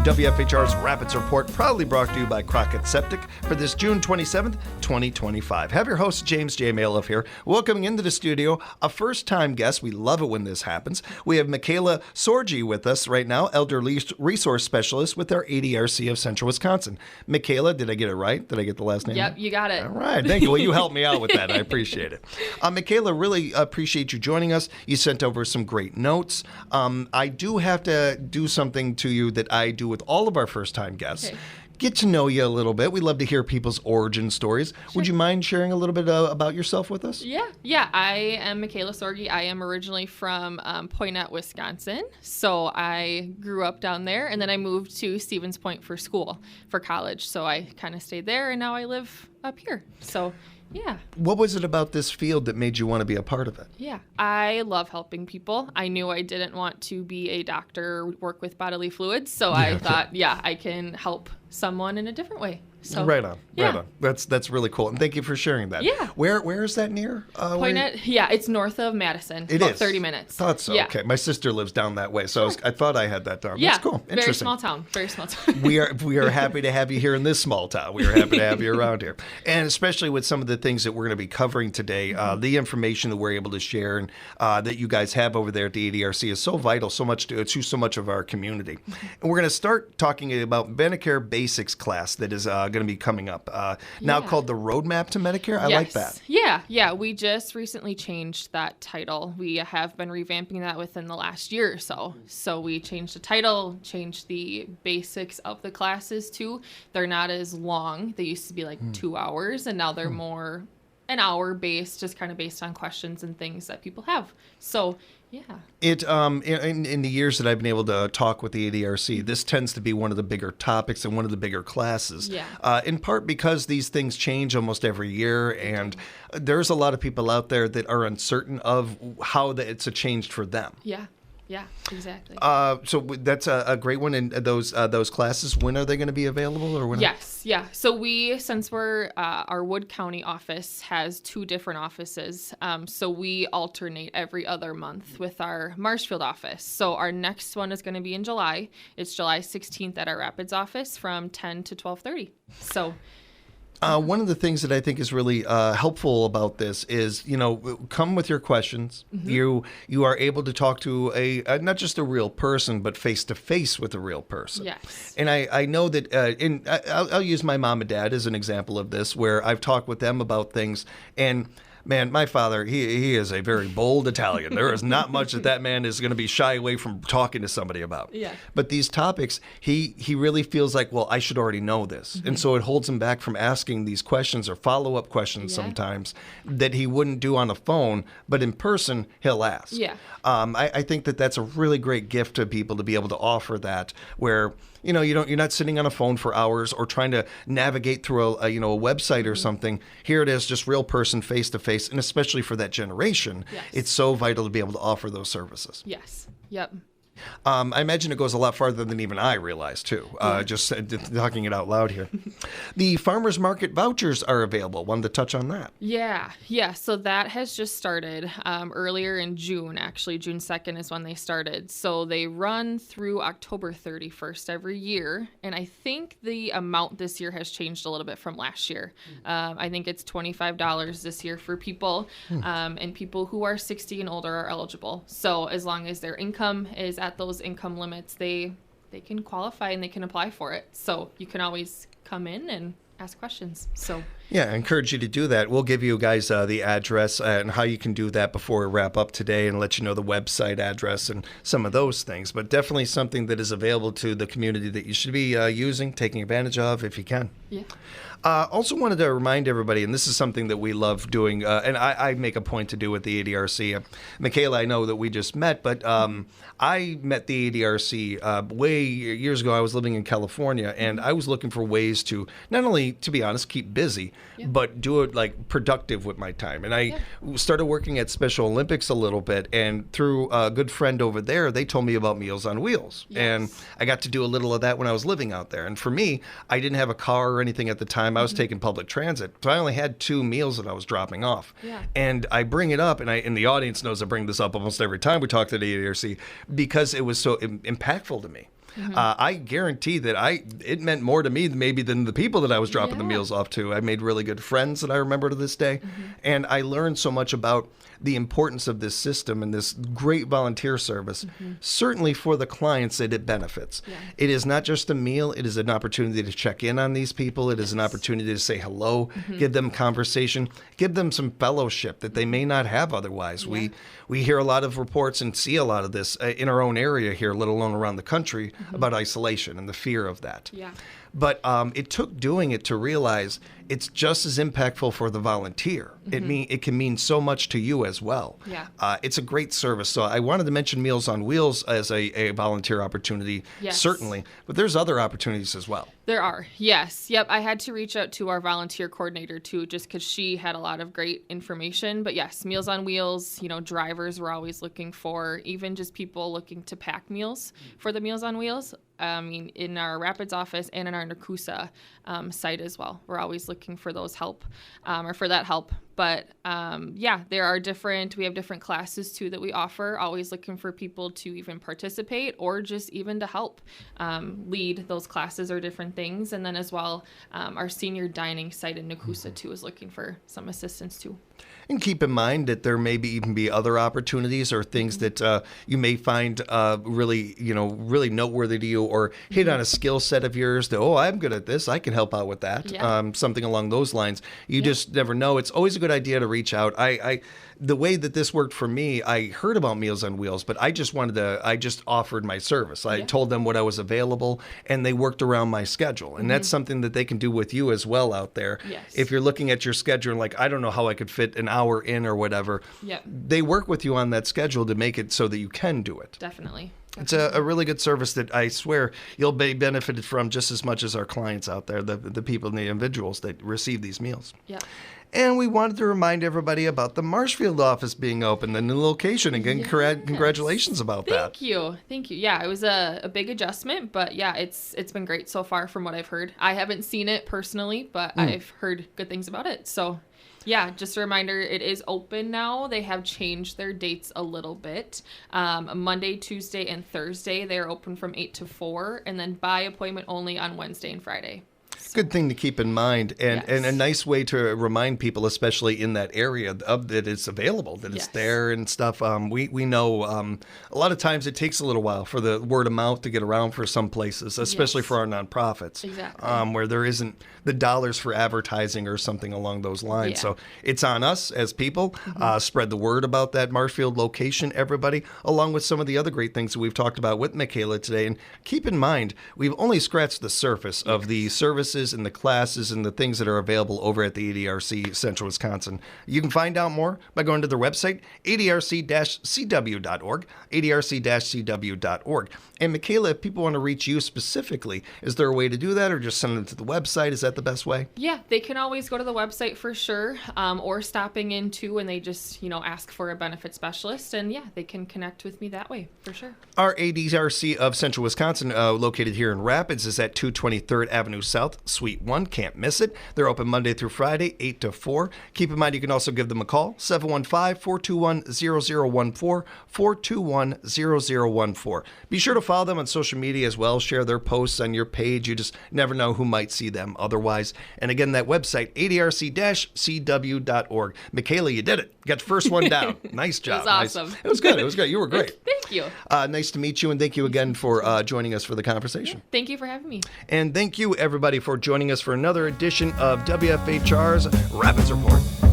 WFHR's Rapids Report, proudly brought to you by Crockett Septic for this June 27th, 2025. Have your host, James J. Malouf here, welcoming into the studio a first-time guest. We love it when this happens. We have Mikayla Sorge with us right now, Elderly Resource Specialist with our ADRC of Central Wisconsin. Mikayla, did I get it right? Did I get the last name? Yep, you got it. All right, thank you. Well, you helped me out with that. I appreciate it. Mikayla, really appreciate you joining us. You sent over some great notes. I do have to do something to you that I do with all of our first-time guests. Okay. Get to know you a little bit. We love to hear people's origin stories. Sure. Would you mind sharing a little bit about yourself with us? Yeah. I am Mikayla Sorge. I am originally from Poynette, Wisconsin. So I grew up down there, and then I moved to Stevens Point for college. So I kind of stayed there, and now I live up here. So yeah. What was it about this field that made you want to be a part of it? Yeah, I love helping people. I knew I didn't want to be a doctor or work with bodily fluids, so I thought, I can help someone in a different way. So Right on. That's really cool, and thank you for sharing that. Yeah. Where is that near? Poynette, it's north of Madison. It about is 30 minutes. Thought so. Yeah. Okay, my sister lives down that way, so I thought I had that down. Yeah, That's cool. very Interesting. small town. Very small town. We are happy to have you here in this small town. We are happy to have you around here, and especially with some of the things that we're going to be covering today. The information that we're able to share and that you guys have over there at the ADRC is so vital, so much to so much of our community. And we're going to start talking about Medicare Basics class that is going to be coming up now called the Roadmap to Medicare. I like that. Yeah. We just recently changed that title. We have been revamping that within the last year or so. So we changed the title, changed the basics of the classes too. They're not as long. They used to be like 2 hours, and now they're more an hour based, just kind of based on questions and things that people have. So yeah. It in the years that I've been able to talk with the ADRC, this tends to be one of the bigger topics and one of the bigger classes. Yeah. In part because these things change almost every year, and there's a lot of people out there that are uncertain of how it's changed for them. Yeah, exactly. So that's a great one. And those classes, when are they going to be available? Or when? Yes, yeah. So since we're our Wood County office has 2 different offices, so we alternate every other month with our Marshfield office. So our next one is going to be in July. It's July 16th at our Rapids office from 10 to 12:30. So. One of the things that I think is really helpful about this is, come with your questions. You are able to talk to not just a real person, but face to face with a real person. Yes. And I know that, I'll use my mom and dad as an example of this, where I've talked with them about things, and man, my father, he is a very bold Italian. There is not much that man is going to be shy away from talking to somebody about. Yeah. But these topics, he really feels like, well, I should already know this. And so it holds him back from asking these questions or follow-up questions sometimes that he wouldn't do on the phone, but in person, he'll ask. Yeah. I think that that's a really great gift to people to be able to offer that, where you're not sitting on a phone for hours or trying to navigate through a website or something. Here it is, just real person, face to face, and especially for that generation, it's so vital to be able to offer those services. Yes. Yep. I imagine it goes a lot farther than even I realized, too, just talking it out loud here. The farmers market vouchers are available. Wanted to touch on that. Yeah. So that has just started earlier in June, actually. June 2nd is when they started. So they run through October 31st every year. And I think the amount this year has changed a little bit from last year. I think it's $25 this year for people, and people who are 60 and older are eligible. So as long as their income is at those income limits, they can qualify and they can apply for it. So you can always come in and ask questions. So yeah, I encourage you to do that. We'll give you guys the address and how you can do that before we wrap up today, and let you know the website address and some of those things. But definitely something that is available to the community that you should be using, taking advantage of if you can. Yeah. Also wanted to remind everybody, and this is something that we love doing, and I make a point to do with the ADRC. Mikayla, I know that we just met, but I met the ADRC way years ago. I was living in California, and I was looking for ways to not only, to be honest, keep busy, but do it like productive with my time. And I started working at Special Olympics a little bit, and through a good friend over there, they told me about Meals on Wheels. And I got to do a little of that when I was living out there. And for me, I didn't have a car or anything at the time. I was taking public transit. So I only had 2 meals that I was dropping off. And I bring it up, and the audience knows I bring this up almost every time we talk to the ADRC, because it was so impactful to me. I guarantee that it meant more to me maybe than the people that I was dropping the meals off to. I made really good friends that I remember to this day. And I learned so much about the importance of this system and this great volunteer service, certainly for the clients that it benefits. It is not just a meal. It is an opportunity to check in on these people. It is an opportunity to say hello, give them conversation, give them some fellowship that they may not have otherwise. We hear a lot of reports and see a lot of this in our own area here, let alone around the country, about isolation and the fear of that. But it took doing it to realize it's just as impactful for the volunteer. It can mean so much to you as well. It's a great service. So I wanted to mention Meals on Wheels as a volunteer opportunity, certainly. But there's other opportunities as well. There are, yes. Yep, I had to reach out to our volunteer coordinator too, just because she had a lot of great information. But yes, Meals on Wheels, drivers we're always looking for, even just people looking to pack meals for the Meals on Wheels. In our Rapids office and in our Nakusa site as well. We're always looking for those help or for that help. But we have different classes too that we offer, always looking for people to even participate or just even to help lead those classes or different things. And then as well, our senior dining site in Nakusa too is looking for some assistance too. And keep in mind that there may even be other opportunities or things that you may find really noteworthy to you, or hit on a skill set of yours that, I'm good at this, I can help out with that. Something along those lines. You just never know. It's always a good idea to reach out. The way that this worked for me, I heard about Meals on Wheels, but I just offered my service. I told them what I was available, and they worked around my schedule. And that's something that they can do with you as well out there. If you're looking at your schedule and I don't know how I could fit an hour in or whatever, they work with you on that schedule to make it so that you can do it. Definitely. It's a really good service that I swear you'll be benefited from just as much as our clients out there, the people and the individuals that receive these meals. And we wanted to remind everybody about the Marshfield office being open, the new location. Again, congratulations about that. Thank you. Yeah, it was a big adjustment, but it's been great so far from what I've heard. I haven't seen it personally, but I've heard good things about it. So just a reminder, it is open now. They have changed their dates a little bit. Monday, Tuesday, and Thursday, they're open from 8 to 4, and then by appointment only on Wednesday and Friday. Good thing to keep in mind, and a nice way to remind people, especially in that area, of that it's available, that it's there and stuff. We know a lot of times it takes a little while for the word of mouth to get around for some places, especially for our nonprofits, where there isn't the dollars for advertising or something along those lines. So it's on us as people. Spread the word about that Marshfield location, everybody, along with some of the other great things that we've talked about with Mikayla today. And keep in mind, we've only scratched the surface of the services and the classes and the things that are available over at the ADRC Central Wisconsin. You can find out more by going to their website, adrc-cw.org, adrc-cw.org. And Mikayla, if people want to reach you specifically, is there a way to do that, or just send them to the website? Is that the best way? Yeah, they can always go to the website for sure, or stopping in too, and they just, ask for a benefit specialist, and they can connect with me that way for sure. Our ADRC of Central Wisconsin, located here in Rapids, is at 223rd Avenue South, Suite 1. Can't miss it. They're open Monday through Friday, 8 to 4. Keep in mind, you can also give them a call, 715-421-0014, 421-0014. Be sure to follow them on social media as well. Share their posts on your page. You just never know who might see them otherwise. And again, that website, adrc-cw.org. Mikayla, you did it. You got the first one down. Nice job. It was awesome. Nice. It was good. It was great. You were great. Thank you. Nice to meet you, and thank you again for joining us for the conversation. Thank you for having me. And thank you, everybody, for joining us for another edition of WFHR's Rapids Report.